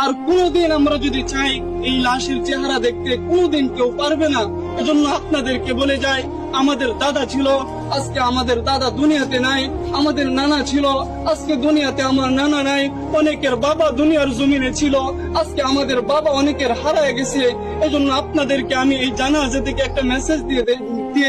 আর কোনোদিন আমরা যদি চাই এই লাশের চেহারা দেখতে কোনোদিন কেউ পারবে না। এজন্য আপনাদেরকে বলে যাই, আমাদের দাদা ছিল, আজকে আমাদের দাদা দুনিয়াতে নাই। আমাদের নানা ছিল, আজকে দুনিয়াতে আমার নানা নাই। অনেকের বাবা দুনিয়ার জমিনে ছিল, আজকে আমাদের বাবা অনেকের হারায় গেছে। এজন্য আপনাদেরকে আমি এই জানাজা থেকে একটা মেসেজ দিয়ে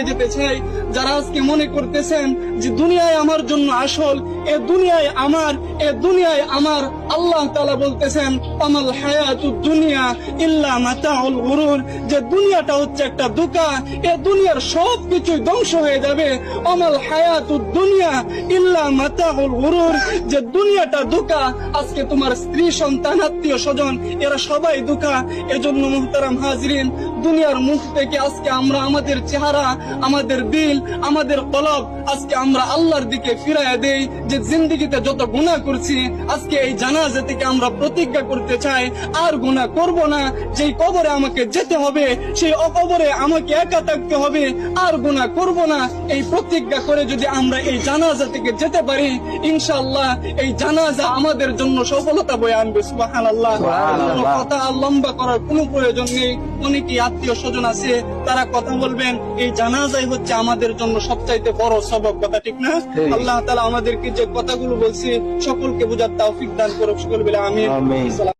যেতে চাই। যারা আজকে মনে করতেছেন যে দুনিয়ায় আমার জন্য আসল, এ দুনিয়ায় আমার, এ দুনিয়ায় আমার, আল্লাহ তাআলা বলতেছেন আমাল হায়াতুদ দুনিয়া ইল্লা মাতাউল গুরুর, যে দুনিয়াটা হচ্ছে একটা ধোঁকা, এ দুনিয়ার সবকিছু ধ্বংস হয়ে যাবে। আমাল হায়াতুদ দুনিয়া ইল্লা মাতাউল গুরুর, যে দুনিয়াটা ধোঁকা। আজকে তোমার স্ত্রী, সন্তান, আত্মীয় স্বজন এরা সবাই ধোঁকা। এজন্য মুহতারাম হাজরিন, দুনিয়ার মুখ থেকে আজকে আমরা আমাদের চেহারা, আমাদের দিল, আমাদের কলব আজকে আমরা আল্লাহর দিকে ফিরাইয়া দেই। যে জিন্দেগিতে যত গুনাহ করছি, আজকে এই জানাজা থেকে আমরা প্রতিজ্ঞা করতে চাই আর গুনাহ করব না। যেই কবরে আমাকে যেতে হবে, সেই কবরে আমাকে একা থাকতে হবে, আর গুনাহ করব না। এই প্রতিজ্ঞা করে যদি আমরা এই জানাজা থেকে যেতে পারি, ইনশাআল্লাহ এই জানাজা আমাদের জন্য সফলতা বয়ে আনবে। সুবহানাল্লাহ। কথা লম্বা করার কোনো প্রয়োজন নেই। অনেকেই আত্মীয় স্বজন আছে, তারা কথা বলবেন। এই জানাজাই হচ্ছে আমাদের জন্য সবচাইতে বড় সবক, কথা ঠিক না? আল্লাহ তাআলা আমাদেরকে যে কথাগুলো বলছে সকলকে বুঝার তৌফিক দান করুক। সকল বলে আমিন।